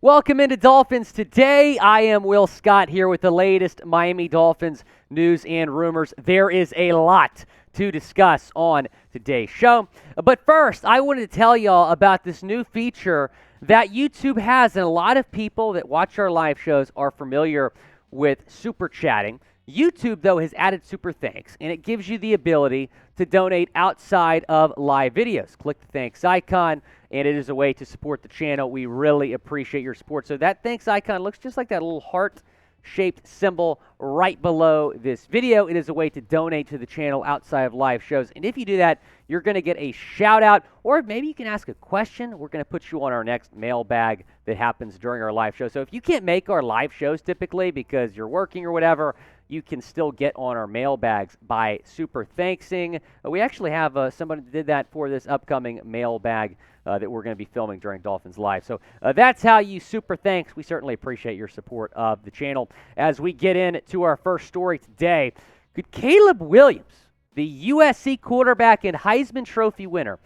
Welcome into Dolphins Today. I am Will Scott here with the latest Miami Dolphins news and rumors. There is a lot to discuss on today's show. But first, I wanted to tell y'all about this new feature that YouTube has, and a lot of people that watch our live shows are familiar with super chatting. YouTube, though, has added super thanks, and it gives you the ability to donate outside of live videos. Click the thanks icon, and it is a way to support the channel. We really appreciate your support. So that thanks icon looks just like that little heart-shaped symbol right below this video. It is a way to donate to the channel outside of live shows. And if you do that, you're going to get a shout-out, or maybe you can ask a question. We're going to put you on our next mailbag that happens during our live show. So if you can't make our live shows typically because you're working or whatever, you can still get on our mailbags by super thanksing. We actually have somebody that did that for this upcoming mailbag that we're going to be filming during Dolphins Live. So that's how you super thanks. We certainly appreciate your support of the channel. As we get into our first story today, could Caleb Williams, the USC quarterback and Heisman Trophy winner,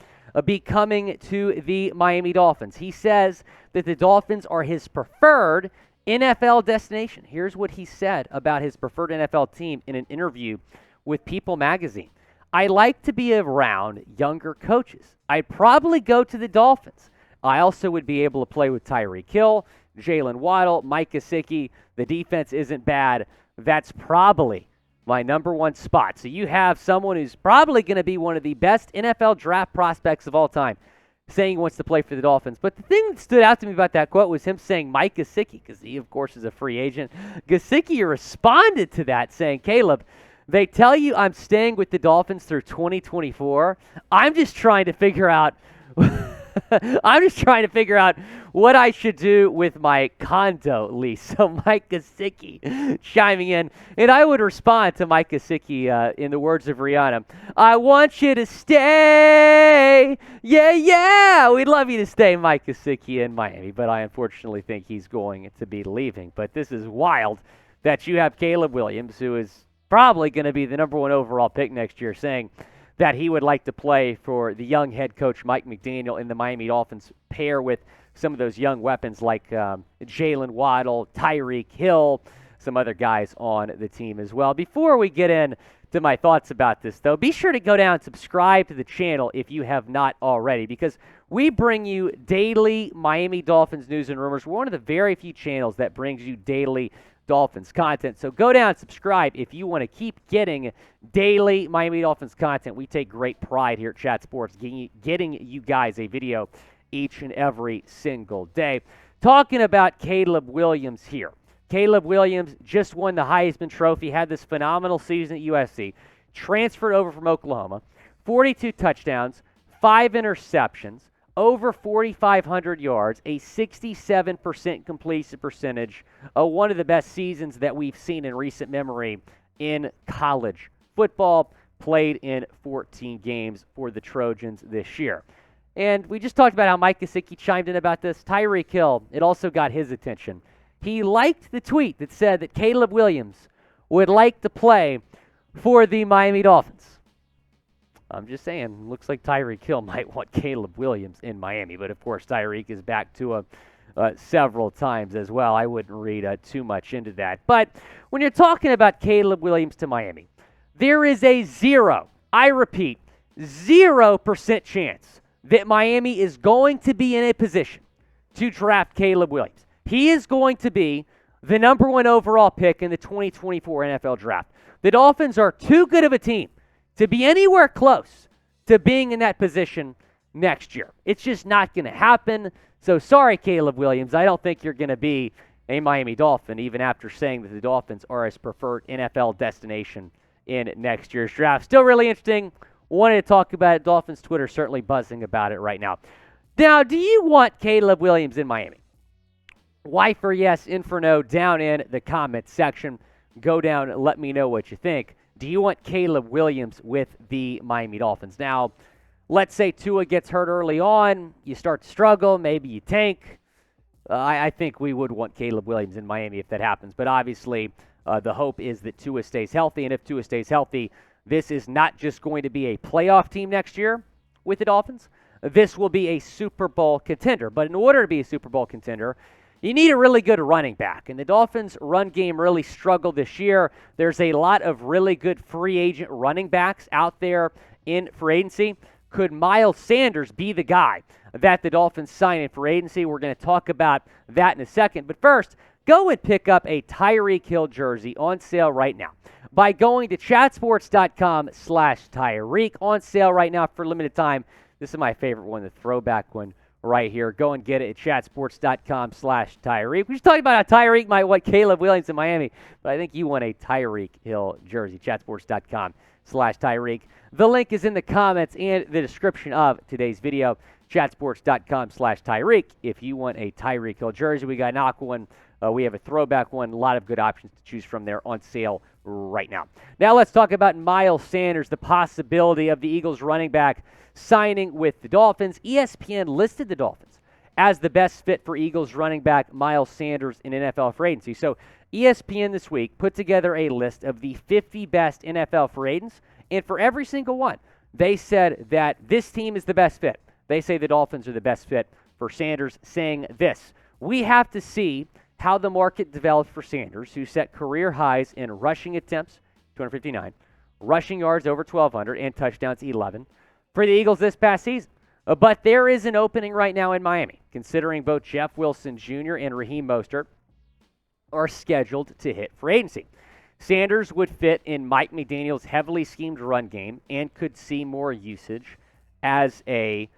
be coming to the Miami Dolphins? He says that the Dolphins are his preferred NFL destination. Here's what he said about his preferred NFL team in an interview with People magazine. I like to be around younger coaches. I'd probably go to the Dolphins. I also would be able to play with Tyreek Hill, Jalen Waddle, Mike Gesicki. The defense isn't bad. That's probably my number one spot. So you have someone who's probably going to be one of the best NFL draft prospects of all time saying he wants to play for the Dolphins. But the thing that stood out to me about that quote was him saying Mike Gesicki, because he, of course, is a free agent. Gesicki responded to that saying, Caleb, they tell you I'm staying with the Dolphins through 2024. I'm just trying to figure out what I should do with my condo lease. So Mike Gesicki chiming in. And I would respond to Mike Gesicki in the words of Rihanna. I want you to stay. Yeah. We'd love you to stay, Mike Gesicki, in Miami. But I unfortunately think he's going to be leaving. But this is wild that you have Caleb Williams, who is probably going to be the number one overall pick next year, saying that he would like to play for the young head coach Mike McDaniel in the Miami Dolphins, pair with some of those young weapons like Jalen Waddle, Tyreek Hill, some other guys on the team as well. Before we get into my thoughts about this, though, be sure to go down and subscribe to the channel if you have not already, because we bring you daily Miami Dolphins news and rumors. We're one of the very few channels that brings you daily Dolphins content. So go down and subscribe if you want to keep getting daily Miami Dolphins content. We take great pride here at Chat Sports getting you guys a video each and every single day. Talking about Caleb Williams here. Caleb Williams just won the Heisman Trophy, had this phenomenal season at USC, transferred over from Oklahoma, 42 touchdowns, 5 interceptions, over 4,500 yards, a 67% completion percentage, one of the best seasons that we've seen in recent memory in college football, played in 14 games for the Trojans this year. And we just talked about how Mike Gesicki chimed in about this. Tyreek Hill, it also got his attention. He liked the tweet that said that Caleb Williams would like to play for the Miami Dolphins. I'm just saying, looks like Tyreek Hill might want Caleb Williams in Miami, but of course Tyreek is back to several times as well. I wouldn't read too much into that. But when you're talking about Caleb Williams to Miami, there is a 0% chance that Miami is going to be in a position to draft Caleb Williams. He is going to be the number one overall pick in the 2024 NFL Draft. The Dolphins are too good of a team to be anywhere close to being in that position next year. It's just not going to happen. So sorry, Caleb Williams. I don't think you're going to be a Miami Dolphin, even after saying that the Dolphins are his preferred NFL destination in next year's draft. Still really interesting. Wanted to talk about it. Dolphins Twitter certainly buzzing about it right now. Now, do you want Caleb Williams in Miami? Y for yes, in for no, down in the comment section. Go down and let me know what you think. Do you want Caleb Williams with the Miami Dolphins? Now, let's say Tua gets hurt early on. You start to struggle. Maybe you tank. I think we would want Caleb Williams in Miami if that happens. But obviously, the hope is that Tua stays healthy. And if Tua stays healthy, this is not just going to be a playoff team next year with the Dolphins. This will be a Super Bowl contender. But in order to be a Super Bowl contender, You need a really good running back, and the Dolphins' run game really struggled this year. There's a lot of really good free agent running backs out there in free agency. Could Miles Sanders be the guy that the Dolphins sign in free agency? We're going to talk about that in a second. But first, go and pick up a Tyreek Hill jersey on sale right now by going to chatsports.com/Tyreek. On sale right now for a limited time. This is my favorite one, the throwback one right here. Go and get it at chatsports.com/Tyreek. We just talked about how Tyreek might want Caleb Williams in Miami, but I think you want a Tyreek Hill jersey. Chatsports.com/Tyreek. The link is in the comments and the description of today's video. Chatsports.com/Tyreek. If you want a Tyreek Hill jersey, we got an aqua one. We have a throwback one. A lot of good options to choose from there on sale right now. Now let's talk about Miles Sanders, the possibility of the Eagles running back signing with the Dolphins. ESPN listed the Dolphins as the best fit for Eagles running back Miles Sanders in NFL free agency. So ESPN this week put together a list of the 50 best NFL free agents, and for every single one, they said that this team is the best fit. They say the Dolphins are the best fit for Sanders, saying this: we have to see how the market develops for Sanders, who set career highs in rushing attempts, 259, rushing yards over 1,200, and touchdowns 11 for the Eagles this past season. But there is an opening right now in Miami, considering both Jeff Wilson Jr. and Raheem Mostert are scheduled to hit free agency. Sanders would fit in Mike McDaniel's heavily schemed run game and could see more usage as a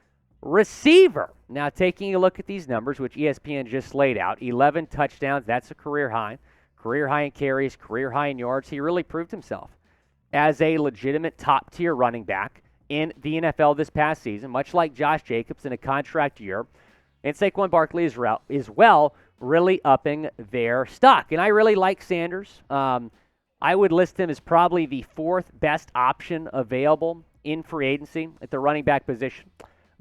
receiver. Now, taking a look at these numbers, which ESPN just laid out, 11 touchdowns, that's a career high in carries, career high in yards. He really proved himself as a legitimate top-tier running back in the NFL this past season, much like Josh Jacobs in a contract year. And Saquon Barkley is well really upping their stock. And I really like Sanders. I would list him as probably the fourth best option available in free agency at the running back position,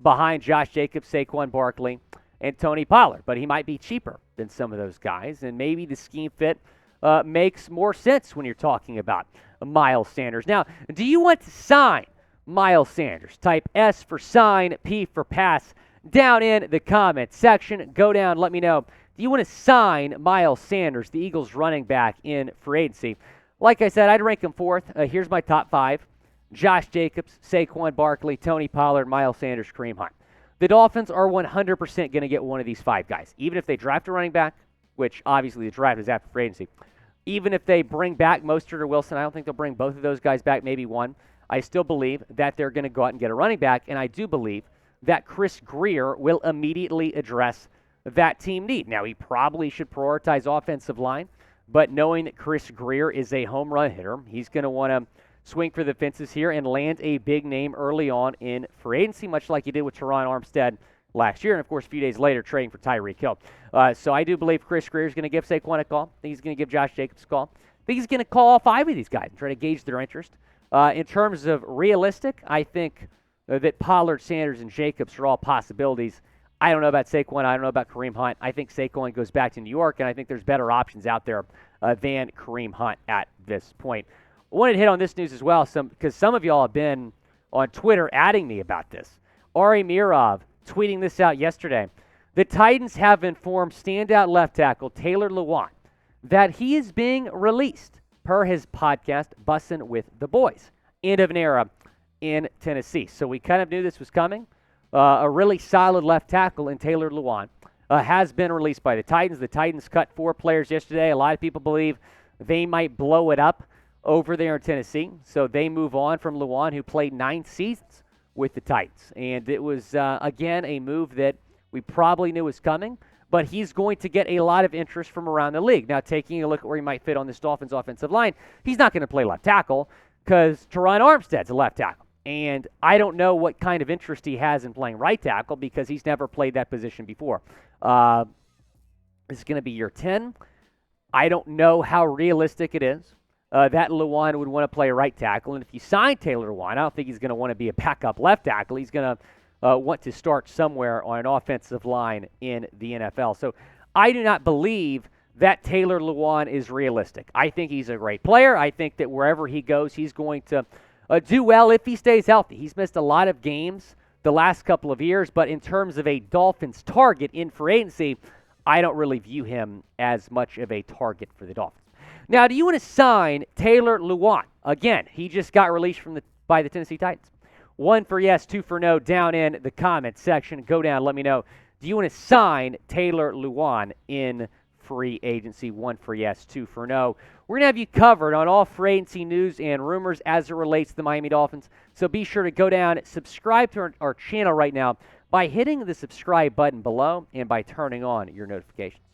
behind Josh Jacobs, Saquon Barkley, and Tony Pollard. But he might be cheaper than some of those guys, and maybe the scheme fit makes more sense when you're talking about Miles Sanders. Now, do you want to sign Miles Sanders? Type S for sign, P for pass down in the comment section. Go down, let me know. Do you want to sign Miles Sanders, the Eagles running back, in free agency? Like I said, I'd rank him fourth. Here's my top five: Josh Jacobs, Saquon Barkley, Tony Pollard, Miles Sanders, Kareem Hunt. The Dolphins are 100% going to get one of these five guys. Even if they draft a running back, which obviously the draft is after free agency, even if they bring back Mostert or Wilson, I don't think they'll bring both of those guys back, maybe one. I still believe that they're going to go out and get a running back, and I do believe that Chris Grier will immediately address that team need. Now, he probably should prioritize offensive line, but knowing that Chris Grier is a home run hitter, he's going to want to swing for the fences here and land a big name early on in free agency, much like he did with Teron Armstead last year, and of course a few days later trading for Tyreek Hill. So I do believe Chris Grier is going to give Saquon a call. I think he's going to give Josh Jacobs a call. I think he's going to call all five of these guys and try to gauge their interest. In terms of realistic, I think that Pollard, Sanders, and Jacobs are all possibilities. I don't know about Saquon. I don't know about Kareem Hunt. I think Saquon goes back to New York, and I think there's better options out there than Kareem Hunt at this point. I wanted to hit on this news as well, because some of y'all have been on Twitter adding me about this. Ari Mirov tweeting this out yesterday. The Titans have informed standout left tackle Taylor Lewan that he is being released per his podcast, Bussin' with the Boys. End of an era in Tennessee. So we kind of knew this was coming. A really solid left tackle in Taylor Lewan has been released by the Titans. The Titans cut 4 players yesterday. A lot of people believe they might blow it up over there in Tennessee. So they move on from Lewan, who played 9 seasons with the Titans. And it was, again, a move that we probably knew was coming, but he's going to get a lot of interest from around the league. Now, taking a look at where he might fit on this Dolphins offensive line, he's not going to play left tackle because Teron Armstead's a left tackle. And I don't know what kind of interest he has in playing right tackle because he's never played that position before. This is going to be year 10. I don't know how realistic it is that Lewan would want to play right tackle. And if you sign Taylor Lewan, I don't think he's going to want to be a backup left tackle. He's going to want to start somewhere on an offensive line in the NFL. So I do not believe that Taylor Lewan is realistic. I think he's a great player. I think that wherever he goes, he's going to do well if he stays healthy. He's missed a lot of games the last couple of years, but in terms of a Dolphins target in free agency, I don't really view him as much of a target for the Dolphins. Now, do you want to sign Taylor Lewan? Again, he just got released by the Tennessee Titans. 1 for yes, 2 for no down in the comments section. Go down, let me know. Do you want to sign Taylor Lewan in free agency? 1 for yes, 2 for no. We're going to have you covered on all free agency news and rumors as it relates to the Miami Dolphins. So be sure to go down, subscribe to our channel right now by hitting the subscribe button below and by turning on your notifications.